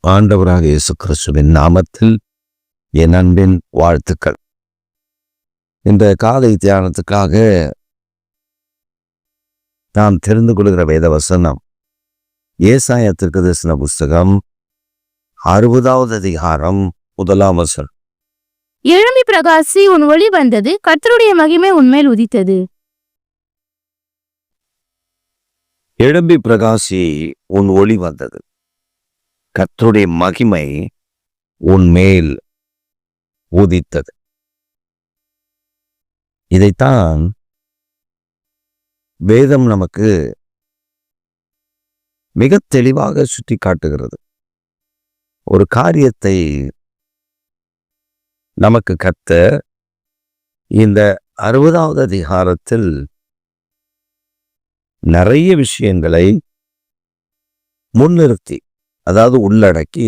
ஆண்டவராக இயேசு கிறிஸ்துவின் நாமத்தில் என் அன்பின் வாழ்த்துக்கள். இந்த காலை தியானத்துக்காக நாம் தெரிந்து கொள்கிற வேத வசனம் ஏசாயா தீர்க்கதரிசன புஸ்தகம் 60வது அதிகாரம் 1ஆம் வசனம். எழும்பி பிரகாசி, உன் ஒளி வந்தது, கர்த்தருடைய மகிமை உன்மேல் உதித்தது. எழும்பி பிரகாசி, உன் ஒளி வந்தது, கர்த்தருடைய மகிமை உன்மேல் உதித்தது. இதைத்தான் வேதம் நமக்கு மிக தெளிவாக சுட்டி காட்டுகிறது. ஒரு காரியத்தை நமக்கு கர்த்தர் இந்த 60வது அதிகாரத்தில் நிறைய விஷயங்களை முன்னிறுத்தி, அதாவது உள்ளடக்கி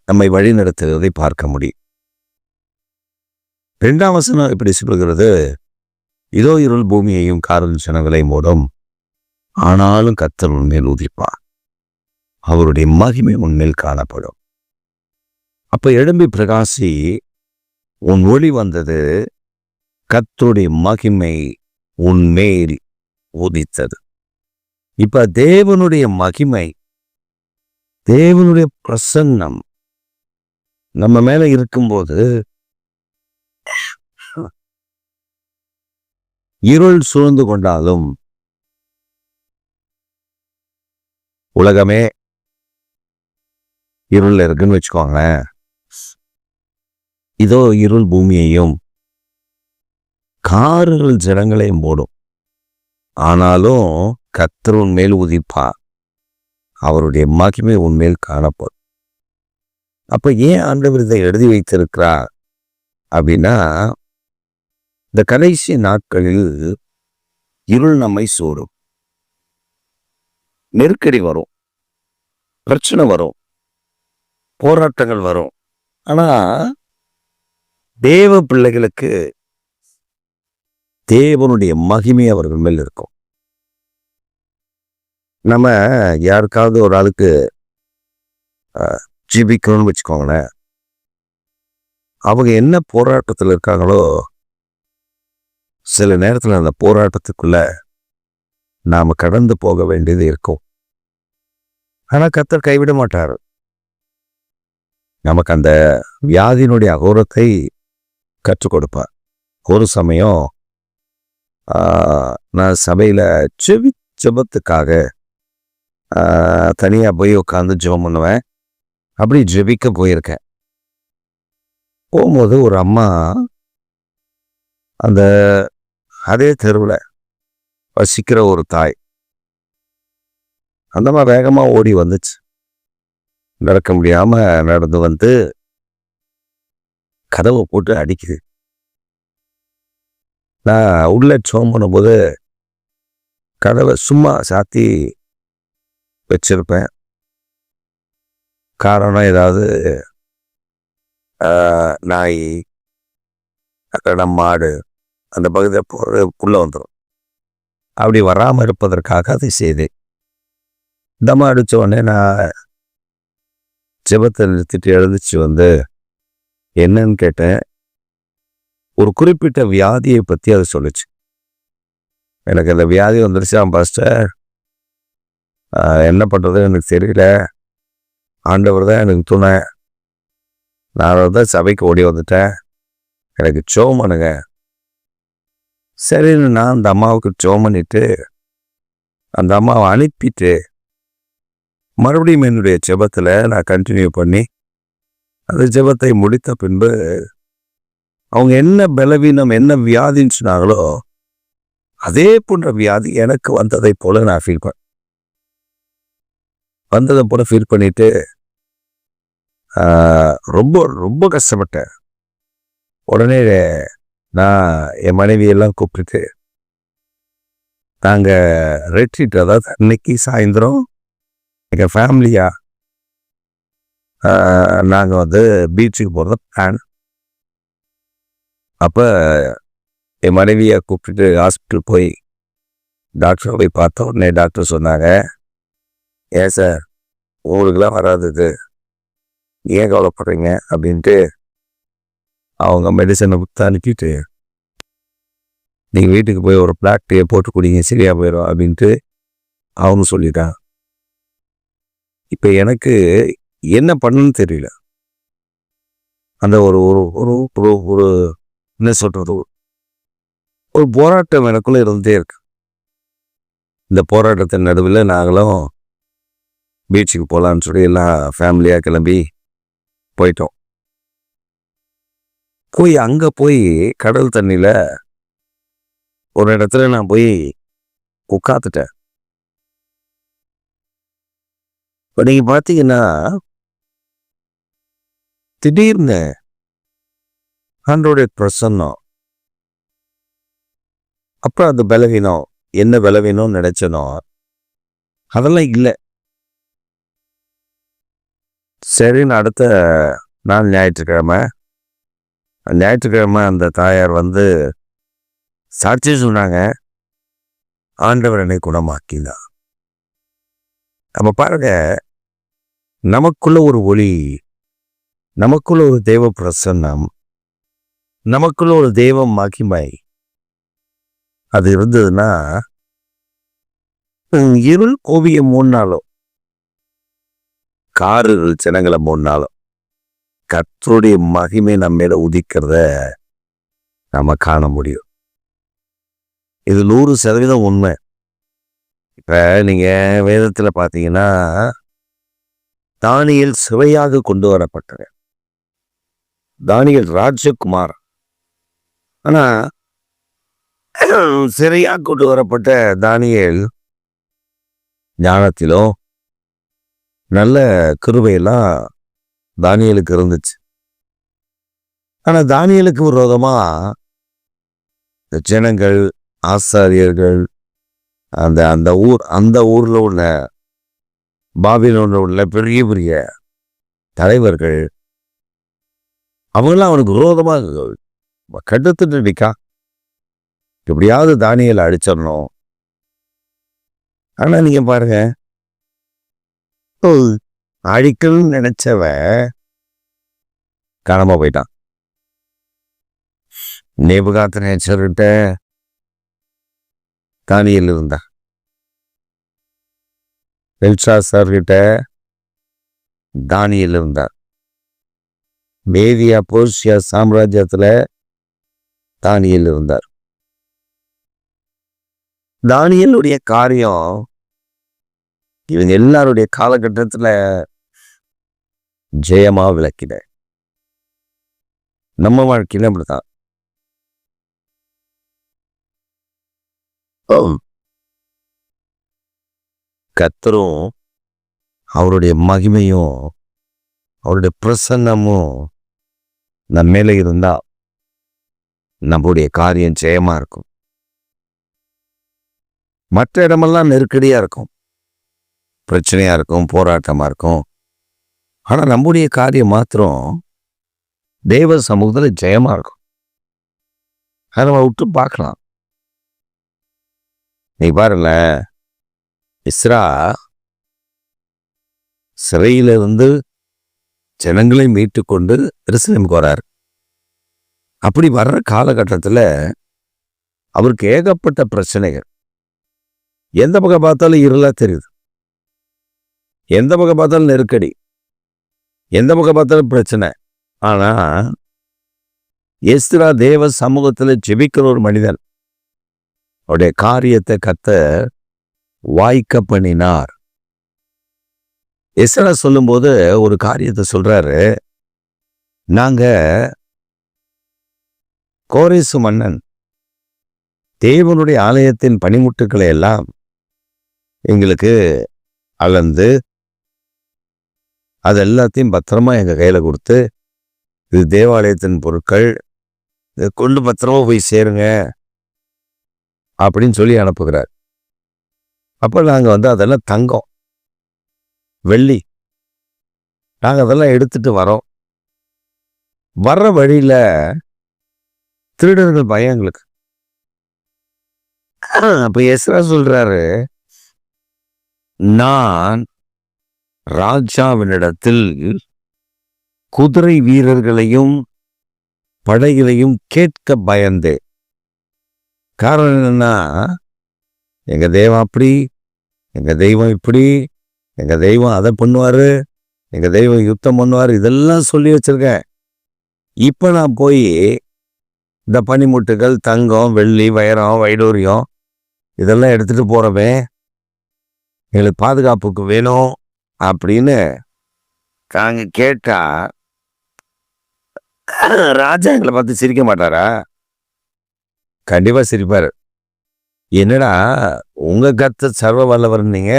நம்மை வழிநடத்துவதை பார்க்க முடியும். 2ஆம் வசனம் இப்படி சொல்கிறது, இதோ இருள் பூமியையும் காரில் ஜனங்களை மூடும், ஆனாலும் கர்த்தர் உன்மேல் உதிப்பார், அவருடைய மகிமை உன்மேல் காணப்படும். அப்ப எழும்பி பிரகாசி, உன் ஒளி வந்தது, கர்த்தருடைய மகிமை உன்மேல் உதித்தது. இப்ப தேவனுடைய மகிமை, தேவனுடைய பிரசன்னம் நம்ம மேல இருக்கும்போது இருள் சூழ்ந்து கொண்டாலும், உலகமே இருள் இருக்குன்னு வச்சுக்கோங்களேன், இதோ இருள் பூமியையும் காரில் ஜனங்களையும் போடும், ஆனாலும் கர்த்தர் உன்மேல் உதிப்பார், அவருடைய மகிமை உன்மேல் காணப்படும். அப்ப ஏன் ஆண்டவர் இதை எழுதி வைத்திருக்கிறார் அப்படின்னா, இந்த கடைசி நாட்களில் இருள் நம்மை சூடும், நெருக்கடி வரும், பிரச்சனை வரும், போராட்டங்கள் வரும். ஆனா தேவ பிள்ளைகளுக்கு தேவனுடைய மகிமை அவர்கள் மேல் இருக்கும். நம்ம யாருக்காவது ஒரு ஆளுக்கு ஜீவிக்கணும்னு வச்சுக்கோங்களேன், அவங்க என்ன போராட்டத்தில் இருக்காங்களோ, சில நேரத்தில் அந்த போராட்டத்துக்குள்ள நாம கடந்து போக வேண்டியது இருக்கும். ஆனா கர்த்தர் கைவிட மாட்டார். நமக்கு அந்த வியாதியினுடைய அகோரத்தை கற்றுக் கொடுப்பார். ஒரு சமயம் நான் சபையில ஜெபத்துக்காக தனியா போய் உட்காந்து ஜெபம் பண்ணுவேன். அப்படி ஜெபிக்க போயிருக்கேன். போகும்போது ஒரு அம்மா அந்த அதே தெருவில் வசிக்கிற ஒரு தாய், அந்த அம்மா வேகமா ஓடி வந்துச்சு. நடக்க முடியாம நடந்து வந்து கதவை போட்டு அடிக்குது. நான் உள்ள ஜெபம் பண்ணும்போது கதவை சும்மா சாத்தி வச்சிருப்பேன். காரணம், ஏதாவது நாய், மாடு அந்த பகுதியில் போகிறதுக்குள்ள வந்துடும். அப்படி வராமல் இருப்பதற்காக அதை செய்தேன். தம்மா அடித்த உடனே நான் ஜெபத்தை நிறுத்திட்டு எழுந்துச்சு வந்து என்னன்னு கேட்டேன். ஒரு குறிப்பிட்ட வியாதியை பற்றி அதை சொல்லிச்சு. எனக்கு அந்த வியாதி வந்துருச்சான் பாஸ்டர், என்ன பண்ணுறதுன்னு எனக்கு தெரியல, ஆண்டவர் தான் எனக்கு துணை, நான் தான் சபைக்கு ஓடி வந்துட்டேன், எனக்கு ஜெபம் பண்ணுங்க. சரின்னு நான் அந்த அம்மாவுக்கு ஜெபம் பண்ணிட்டு அந்த அம்மாவை அனுப்பிட்டு மறுபடியும் என்னுடைய ஜெபத்தில் நான் கண்டினியூ பண்ணி அந்த ஜெபத்தை முடித்த பின்பு அவங்க என்ன பலவீனம், என்ன வியாதின்னு சொன்னாங்களோ அதே போன்ற வியாதி எனக்கு வந்ததை போல நான் ஃபீல் வந்ததை போல ஃபீல் பண்ணிட்டு ரொம்ப ரொம்ப கஷ்டப்பட்டேன். உடனே நான் என் மனைவியெல்லாம் கூப்பிட்டுட்டு நாங்கள் ரெட்ரீட், அதாவது அன்னைக்கு சாயந்தரம் எங்கள் ஃபேமிலியா நாங்கள் வந்து பீச்சுக்கு போகிறத பிளான். அப்போ என் மனைவியை கூப்பிட்டுட்டு ஹாஸ்பிட்டல் போய் டாக்டரை போய் பார்த்த உடனே டாக்டர் சொன்னாங்க, ஏன் சார் உங்களுக்குலாம் வராது இது, ஏன் கவலைப்படுறீங்க அப்படின்ட்டு அவங்க மெடிசனை கொடுத்து அனுப்பிட்டு, நீங்கள் வீட்டுக்கு போய் ஒரு பிளாக் டீயை போட்டு குடிங்க சரியா போயிடும் அப்படின்ட்டு அவங்க சொல்லிட்டாங்க. இப்போ எனக்கு என்ன பண்ணணும்னு தெரியல. அந்த ஒரு ஒரு ஒரு ஒரு ஒரு என்ன சொல்றது, ஒரு போராட்டம் எனக்குள்ள இருந்துட்டே இருக்கு. இந்த போராட்டத்தின் நடுவில் நாங்களும் பீச்சுக்கு போகலான்னு சொல்லி எல்லாம் ஃபேமிலியாக கிளம்பி போயிட்டோம். போய் அங்கே போய் கடல் தண்ணியில் ஒரு இடத்துல நான் போய் உட்காந்துட்டேன். இப்போ நீங்கள் பார்த்தீங்கன்னா திடீர்னு ஆண்டவருடைய பிரசன்னம், அப்புறம் அந்த பலவீனம், என்ன பலவீனம்னு நினைச்சனோ அதெல்லாம் இல்லை. சரின்னு அடுத்த நாள் ஞாயிற்றுக்கிழமை அந்த தாயார் வந்து சாட்சி சொன்னாங்க, ஆண்டவர் என்னை குணமாக்கினார். நம்ம பாருங்க, நமக்குள்ள ஒரு ஒளி, நமக்குள்ள ஒரு தெய்வ பிரசன்னம், நமக்குள்ள ஒரு தெய்வ மகிமை அது இருந்ததுன்னா, இருள் கோவியை 3 நாளும், காரில் ஜனங்களை 3 நாளும் கர்த்தருடைய மகிமை நம்ம மேல உதிக்கிறத நம்ம காண முடியும். இது 100% உண்மை. இப்ப நீங்க வேதத்துல பாத்தீங்கன்னா, தானியேல் சிறையாக கொண்டு வரப்பட்டவர், தானியேல் ராஜகுமார். ஆனா சிறையாக கொண்டு வரப்பட்ட தானியேல் ஞானத்திலும் நல்ல கிருபையெல்லாம் தானியேலுக்கு இருந்துச்சு. ஆனா தானியேலுக்கு விரோதமா இந்த ஜனங்கள், ஆசாரியர்கள், அந்த ஊர்ல உள்ள பாபிலோன்ல உள்ள பெரிய பெரிய தலைவர்கள் அவங்களாம் அவனுக்கு விரோதமா கடுத்துட்டு நிக்கா, எப்படியாவது தானியேலை அடிச்சிடணும். ஆனா நீங்க பாருங்க, அழிக்கணும்னு நினைச்சவன் காணாம போயிட்டான். நேபுகாத்நேச்சர்கிட்ட தானியேல் இருந்தா, பெல்ஷாத்சார்கிட்ட தானியேல் இருந்தார், மேதியா பெர்சியா சாம்ராஜ்யத்துல தானியேல் இருந்தார். தானியேலுடைய காரியம் இவங்க எல்லாருடைய காலகட்டத்துல ஜெயமா விளக்கிட. நம்ம வாழ்க்கையில அப்படித்தான். கர்த்தரும் அவருடைய மகிமையும் அவருடைய பிரசன்னமும் நம்ம மேல இருந்தா நம்மளுடைய காரியம் ஜெயமா இருக்கும். மற்ற இடமெல்லாம் நெருக்கடியா இருக்கும், பிரச்சனையா இருக்கும், போராட்டமா இருக்கும். ஆனா நம்முடைய காரியம் மாத்திரம் தேவ சமூகத்துல ஜெயமா இருக்கும். அதை நம்ம விட்டு பார்க்கலாம். நீ பாருல, இஸ்ரா சிறையிலிருந்து ஜனங்களை மீட்டு கொண்டு எருசலேமுக்கு வரார். அப்படி வர்ற காலகட்டத்தில் அவருக்கு ஏகப்பட்ட பிரச்சனைகள். எந்த பக்கம் பார்த்தாலும் இருளா தெரியுது, எந்த பக்கம் பார்த்தாலும் நெருக்கடி, எந்த பக்கம் பார்த்தாலும் பிரச்சனை. ஆனா எஸ்ரா தேவ சமூகத்தில் ஜெபிக்கிற ஒரு மனிதன், அவருடைய காரியத்தை கர்த்தர் வாய்க்க பண்ணினார். எஸ்ரா சொல்லும்போது ஒரு காரியத்தை சொல்றாரு, நாங்க கோரேசு மன்னன் தேவனுடைய ஆலயத்தின் பனிமுட்டுக்களை எல்லாம் எங்களுக்கு அளந்து அது எல்லாத்தையும் பத்திரமா எங்க கையில கொடுத்து, இது தேவாலயத்தின் பொருட்கள், இதை கொண்டு பத்திரமா போய் சேருங்க அப்படின்னு சொல்லி அனுப்புகிறார். அப்ப நாங்க அதெல்லாம் தங்கம், வெள்ளி, நாங்க அதெல்லாம் எடுத்துட்டு வரோம். வர்ற வழியில திருடர்கள் பயம் எங்களுக்கு. அப்ப எஸ்ரா சொல்றாரு, நான் ராஜாவினிடத்தில் குதிரை வீரர்களையும் படைகளையும் கேட்க பயந்தேன். காரணம் என்னன்னா, எங்க தெய்வம் அப்படி, எங்க தெய்வம் இப்படி, எங்க தெய்வம் அதை பண்ணுவாரு, எங்க தெய்வம் யுத்தம் பண்ணுவாரு, இதெல்லாம் சொல்லி வச்சிருக்கேன். இப்ப நான் போய் இந்த பனிமுட்டுகள், தங்கம், வெள்ளி, வைரம், வைடூரியம் இதெல்லாம் எடுத்துட்டு போறவன் எங்களுக்கு பாதுகாப்புக்கு வேணும் அப்படின்னு நாங்க கேட்டா ராஜா எங்களை பார்த்து சிரிக்க மாட்டாரா? கண்டிப்பா சிரிப்பாரு. என்னடா உங்க கர்த்தர் சர்வ வல்லவர்னீங்க,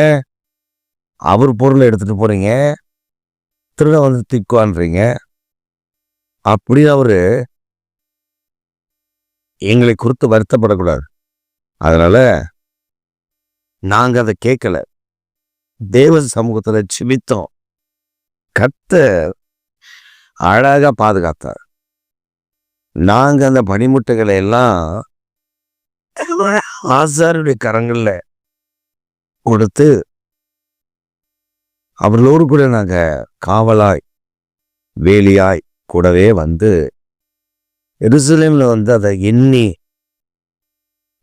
அவர் பொருளை எடுத்துட்டு போறீங்க, திருட வந்து திக்குவான்றீங்க. அப்படி அவரு எங்களை குறித்து வருத்தப்படக்கூடாது. அதனால நாங்க அதை கேட்கல. தேவ சமூகத்துல ஜெபித்தோம். கர்த்தர் அழகா பாதுகாத்தார். நாங்க அந்த பனிமுட்டைகளை எல்லாம் ஆசாரியருடைய கரங்கள்ல கொடுத்து அவர்களோடு கூட நாங்க காவலாய் வேலியாய் கூடவே வந்து எருசலேம்ல வந்து அதை எண்ணி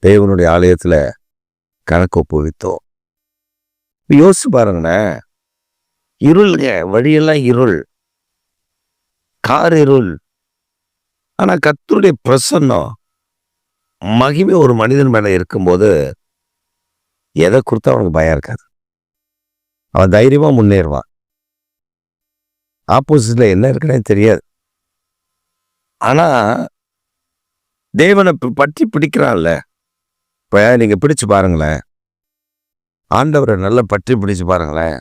தேவனுடைய ஆலயத்துல கணக்கு ஒப்புவித்தோம். யோசிச்சு பாருங்களேன், இருளுங்க, வழியெல்லாம் இருள், கார் இருள். ஆனா கர்த்தருடைய பிரசன்னம் மகிமை ஒரு மனிதன் மேல இருக்கும்போது எதை கொடுத்தா அவனுக்கு பயம் இருக்காது. அவன் தைரியமா முன்னேறுவான். ஆப்போசிட்ல என்ன இருக்குன்னே தெரியாது. ஆனா தேவனை பற்றி பிடிக்கிறான்ல. இப்ப நீங்க பிடிச்சு பாருங்களேன், ஆண்டவரை நல்லா பற்றி பிடிச்சு பாருங்களேன்,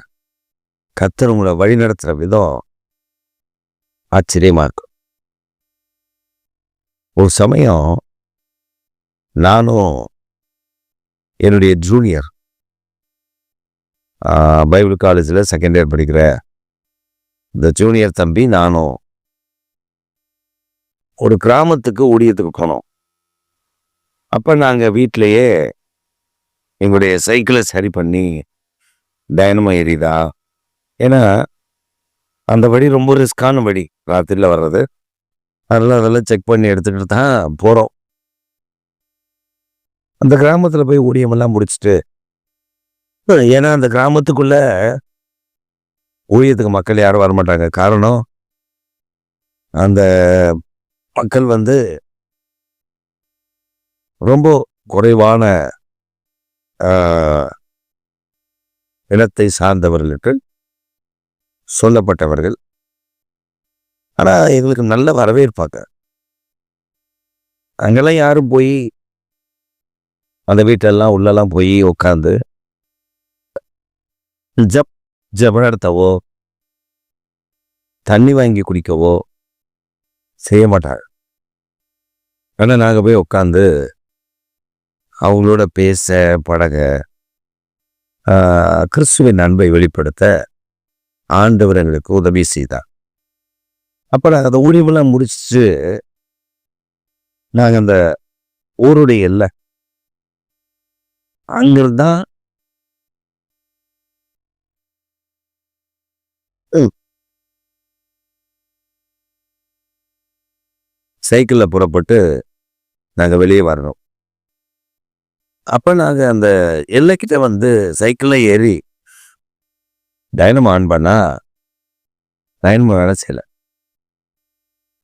கர்த்தர் உங்களை வழி நடத்துற விதம் ஆச்சரியமா இருக்கும். ஒரு சமயம் நானும் என்னுடைய ஜூனியர் பைபிள் காலேஜில் செகண்ட் இயர் படிக்கிற இந்த ஜூனியர் தம்பி நானும் ஒரு கிராமத்துக்கு ஊழியத்துக்கு போனோம். அப்போ நாங்கள் வீட்டிலையே எங்களுடைய சைக்கிளை சரி பண்ணி டைனமோ எரியுதா, ஏன்னா அந்த வழி ரொம்ப ரிஸ்கான வழி, ராத்திரியில் வர்றது. அதெல்லாம் செக் பண்ணி எடுத்துக்கிட்டு தான் போகிறோம். அந்த கிராமத்தில் போய் ஊழியமெல்லாம் முடிச்சுட்டு, ஏன்னா அந்த கிராமத்துக்குள்ள ஊழியத்துக்கு மக்கள் யாரும் வரமாட்டாங்க. காரணம், அந்த மக்கள் வந்து ரொம்ப குறைவான இனத்தை சார்ந்தவர்களுக்கு சொல்லப்பட்டவர்கள். ஆனா எங்களுக்கு நல்ல வரவேற்பாங்க. அங்கெல்லாம் யாரும் போய் அந்த வீட்டெல்லாம் உள்ளெல்லாம் போய் உட்காந்து ஜபம் நடத்தவோ தண்ணி வாங்கி குடிக்கவோ செய்ய மாட்டாங்க. ஆனால் நாங்கள் போய் உட்காந்து அவங்களோட பேச பழக, கிறிஸ்துவின் அன்பை வெளிப்படுத்த ஆண்டவர் எங்களுக்கு உதவி செய்தார். அப்போ நாங்கள் அந்த ஊழியமெல்லாம் முடிச்சுட்டு நாங்கள் அந்த ஊருடைய எல்லை அங்கிருந்தான் சைக்கிளில் புறப்பட்டு நாங்கள் வெளியே வரணும். அப்போ நாங்கள் அந்த எல்லைக்கிட்ட வந்து சைக்கிளில் ஏறி டைனமோ ஆன் பண்ணா டைனமோ வேலை செய்யலை.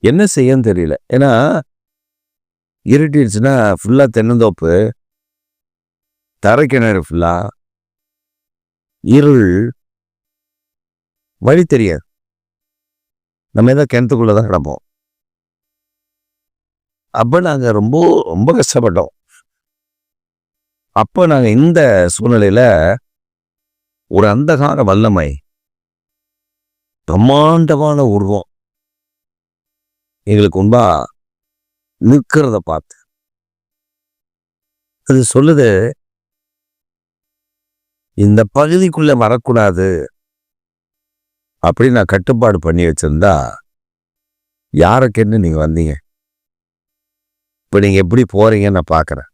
என்ன செய்யன்னு தெரியல. ஏன்னா இருட்டிடுச்சுன்னா ஃபுல்லாக தென்னந்தோப்பு, தரைக்கிணறு ஃபுல்லாக இருள், வழி தெரியாது. நம்ம ஏதோ கிணத்துக்குள்ளே தான் கிடப்போம். அப்போ நாங்கள் ரொம்ப ரொம்ப கஷ்டப்பட்டோம். அப்போ நாங்கள் இந்த சூழ்நிலையில் ஒரு அந்தகார வல்லமை, பிரம்மாண்டமான உருவம் எங்களுக்கு முன்பா நிற்கிறத பார்த்து அது சொல்லுது, இந்த பகுதிக்குள்ள வரக்கூடாது அப்படின்னு நான் கட்டுப்பாடு பண்ணி வச்சிருந்தா யாரை கேட்டு நீங்க வந்தீங்க, இப்ப நீங்க எப்படி போறீங்கன்னு நான் பார்க்குறேன்.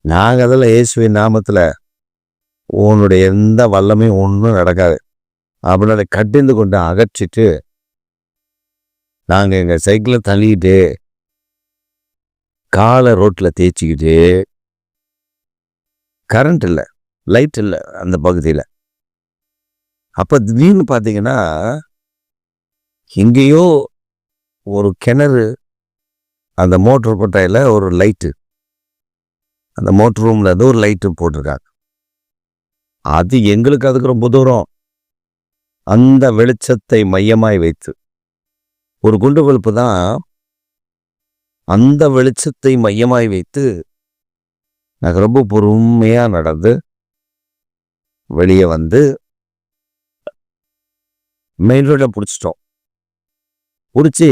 நாங்கள் அதில் இயேசுவின் நாமத்தில் உன்னுடைய எந்த வல்லமையும் ஒன்றும் நடக்காது அப்படின்னு அதை கட்டிந்து கொண்டு அகற்றிட்டு நாங்கள் எங்கள் சைக்கிளை தள்ளிக்கிட்டு காலை ரோட்டில் தேய்ச்சிக்கிட்டு, கரண்ட் இல்லை, லைட் இல்லை அந்த பகுதியில். அப்போ திடீர்னு பார்த்தீங்கன்னா எங்கேயோ ஒரு கிணறு, அந்த மோட்டர் கொட்டாயில் ஒரு லைட்டு, அந்த மோட்டர் ரூமில் இருந்து ஒரு லைட்டு போட்டிருக்காங்க. அது எங்களுக்கு அதுக்கு ரொம்ப தூரம். அந்த வெளிச்சத்தை மையமாய் வைத்து ஒரு குண்டு பல்பு தான். அந்த வெளிச்சத்தை மையமாய் வைத்து நாங்கள் ரொம்ப பொறுமையாக நடந்து வெளியே வந்து மெயின் ரோட்டில் பிடிச்சிட்டோம். பிடிச்சி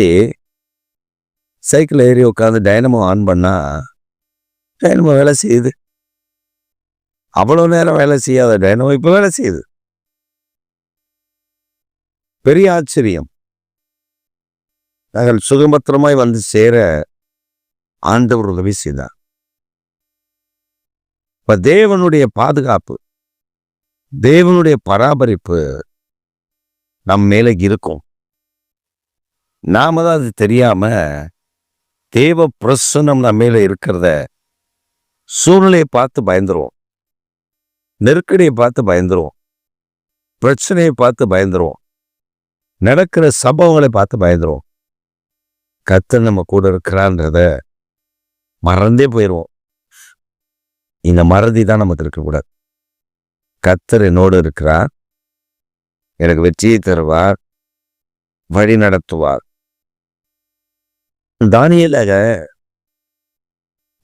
சைக்கிள் ஏறி உட்காந்து டைனமோ ஆன் பண்ணா டைனமோ வேலை செய்யுது. அவ்வளோ நேரம் வேலை செய்யாத டைனமோ இப்போ வேலை செய்யுது. பெரிய ஆச்சரியம். நாங்கள் சுகபத்திரமாய் வந்து சேர ஆண்டவர் உதவி செய்தார். இப்ப தேவனுடைய பாதுகாப்பு, தேவனுடைய பராமரிப்பு நம் மேல இருக்கும். நாம தான் அது தெரியாம தேவ பிரசன்னம் நம்ம மேல இருக்கிறத சூழ்நிலையை பார்த்து பயந்துருவோம், நெருக்கடியை பார்த்து பயந்துருவோம், பிரச்சனையை பார்த்து பயந்துருவோம், நடக்கிற சம்பவங்களை பார்த்து பயந்துருவோம். கர்த்தர் நம்ம கூட இருக்கிறான்றத மறந்தே போயிடுவோம். இந்த மறதி தான் நமக்கு இருக்கக்கூடாது. கர்த்தர் என்னோடு இருக்கிறார், எனக்கு வெற்றியை தருவார், வழி நடத்துவார். தானியேலாக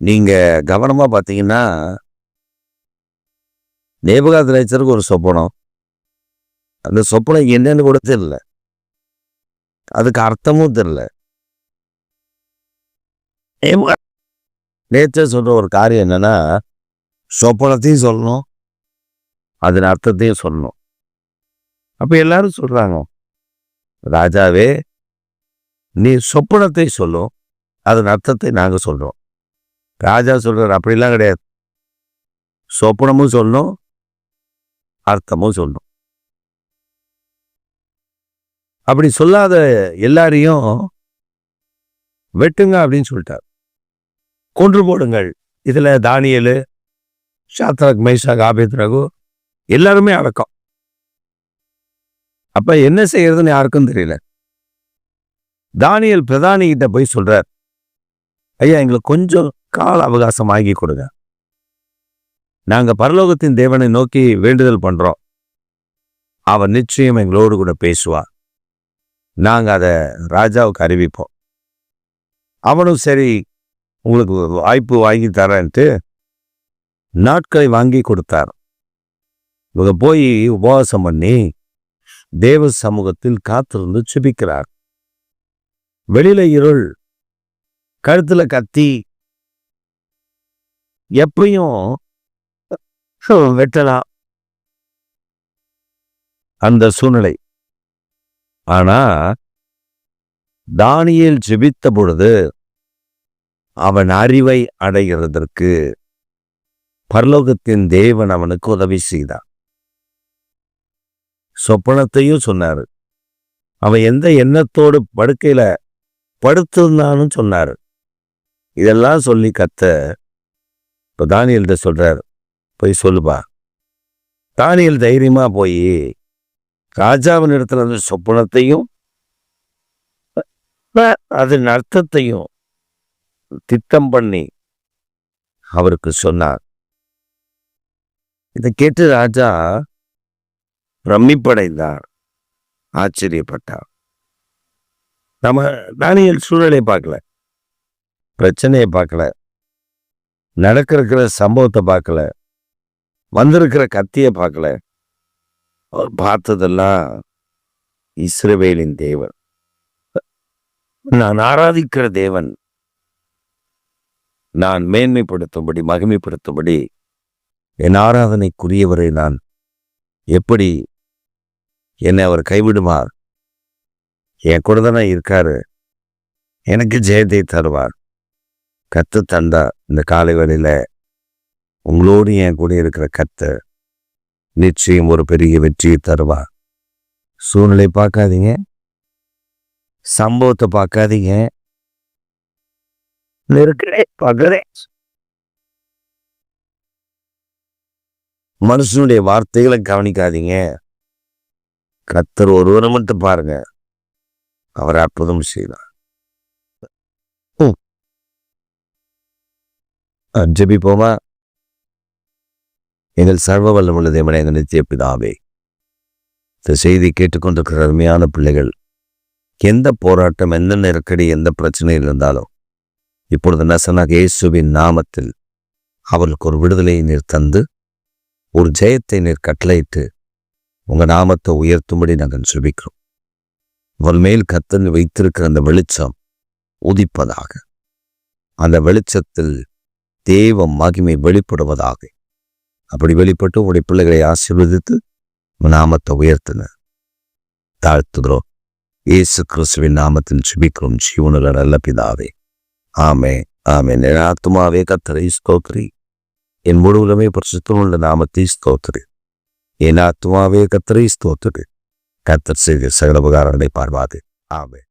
நீங்க கவனமா பார்த்தீங்கன்னா, நேபுகாத்நேச்சருக்கு ஒரு சொப்பனம். அந்த சொப்பனம் என்னன்னு கூட தெரியல, அதுக்கு அர்த்தமும் தெரியல. நேச்சர் சொல்ற ஒரு காரியம் என்னன்னா, சொப்பனத்தையும் சொல்லணும், அதன் அர்த்தத்தையும் சொல்லணும். அப்ப எல்லாரும் சொல்றாங்க, ராஜாவே நீ சொப்பனத்தை சொல்லும், அதன் அர்த்தத்தை நாங்க சொல்றோம். ராஜா சொல்றாரு, அப்படிலாம் கிடையாது, சொப்பனமும் சொல்லணும், அர்த்தமும் சொல்லணும். அப்படி சொல்லாத எல்லாரையும் வெட்டுங்க அப்படின்னு சொல்லிட்டார், கொன்று போடுங்கள். இதுல தானியேலு, சாத்ராக், மேஷாக், ஆபேத்நேகோ எல்லாருமே அடக்கம். அப்ப என்ன செய்யறதுன்னு யாருக்கும் தெரியல. தானியேல் பிரதானி கிட்ட போய் சொல்றார், ஐயா எங்களுக்கு கொஞ்சம் கால அவகாசம் ஆகி கொடுங்க, நாங்க பரலோகத்தின் தேவனை நோக்கி வேண்டுதல் பண்றோம், அவர் நிச்சயம் எங்களோடு கூட பேசுவார், நாங்க அதை ராஜாவுக்கு அறிவிப்போம். அவனும் சரி உங்களுக்கு வாய்ப்பு வாங்கி தரேன்ட்டு நாட்களை வாங்கி கொடுத்தார். இவங்க போய் உபவாசம் பண்ணி தேவ சமூகத்தில் காத்திருந்து சுபிக்கிறார். வெளியில இருள், கழுத்துல கத்தி, எப்பயும் வெட்டலாம் அந்த சூழ்நிலை. ஆனா தானியேல் ஜெபித்த பொழுது அவன் அறிவை அடைகிறதற்கு பரலோகத்தின் தேவன் அவனுக்கு உதவி செய்தார். சொப்பனத்தையும் சொன்னாரு, அவன் எந்த எண்ணத்தோடு படுக்கையில படுத்திருந்தான்னு சொன்னாரு. இதெல்லாம் சொல்லி இப்ப தானியேல்கிட்ட சொல்றாரு, போய் சொல்லுப்பா. தானியேல் தைரியமா போய் ராஜாவின் இடத்துல இருந்து சொப்பனத்தையும் அதன் அர்த்தத்தையும் திட்டம் பண்ணி அவருக்கு சொன்னார். இதை கேட்டு ராஜா பிரமிப்படைந்தார், ஆச்சரியப்பட்டார். நம்ம தானியேல் சூழலை பார்க்கல, பிரச்சனையை பார்க்கல, நடக்கிற சம்பவத்தை பார்க்கல, வந்திருக்கிற கத்தியை பார்க்கல. அவர் பார்த்ததெல்லாம் இஸ்ரவேலின் தேவன், நான் ஆராதிக்கிற தேவன், நான் மேன்மைப்படுத்தும்படி மகிமைப்படுத்தும்படி என் ஆராதனைக்குரியவரை நான் எப்படி என்னை அவர் கைவிடுவார், என் கூட தானே இருக்காரு, எனக்கு ஜெயத்தை தருவார். கத்து தந்தா இந்த காலை வேளையில உங்களோடு என் கூட இருக்கிற கத்து நிச்சயம் ஒரு பெரிய வெற்றியை தருவார். சூழ்நிலை பார்க்காதீங்க, சம்பவத்தை பார்க்காதீங்க, நெருக்கடி பார்க்கறே. மனுஷனுடைய வார்த்தைகளை கவனிக்காதீங்க. கர்த்தர் ஒருவரை மட்டும் பாருங்க, அவர் அற்புதம் செய்தார். ஜெபிப்போமா? எங்கள் சர்வ வல்லமுள்ள தேவனே, எங்கள் நித்திய பிதாவே, இந்த செய்தி கேட்டுக்கொண்டிருக்கிற அருமையான பிள்ளைகள், எந்த போராட்டம், எந்த நெருக்கடி, எந்த பிரச்சனையில் இருந்தாலும் இப்பொழுது நசனாக இயேசுவின் நாமத்தில் அவர்களுக்கு ஒரு விடுதலையை நீர் தந்து, ஒரு ஜெயத்தை நீர் கட்டளையிட்டு உங்கள் நாமத்தை உயர்த்தும்படி நாங்கள் ஜெபிக்கிறோம். அவள் மேல் கர்த்தர் வைத்திருக்கிற அந்த வெளிச்சம் உதிப்பதாக, அந்த வெளிச்சத்தில் தேவ மகிமை வெளிப்படுவதாக. அப்படி வெளிப்பட்டு உடைய பிள்ளைகளை ஆசீர்வதித்து நாமத்தை உயர்த்தின தாழ்த்துகிறோம். இயேசு கிறிஸ்துவின் நாமத்தில் ஜெபிக்கிறோம் ஜீவனுள்ள நல்ல பிதாவே, ஆமே ஆமென். என் ஆத்துமாவே கர்த்தரை ஸ்தோத்திரி, என் முழுவதுமே பரிசுத்தமுள்ள நாமத்தை ஸ்தோத்திரி. என் ஆத்துமாவே கர்த்தரை ஸ்தோத்திரி, கர்த்தர் செய்த சகல உபகாரங்களை பார்வாது. ஆமென்.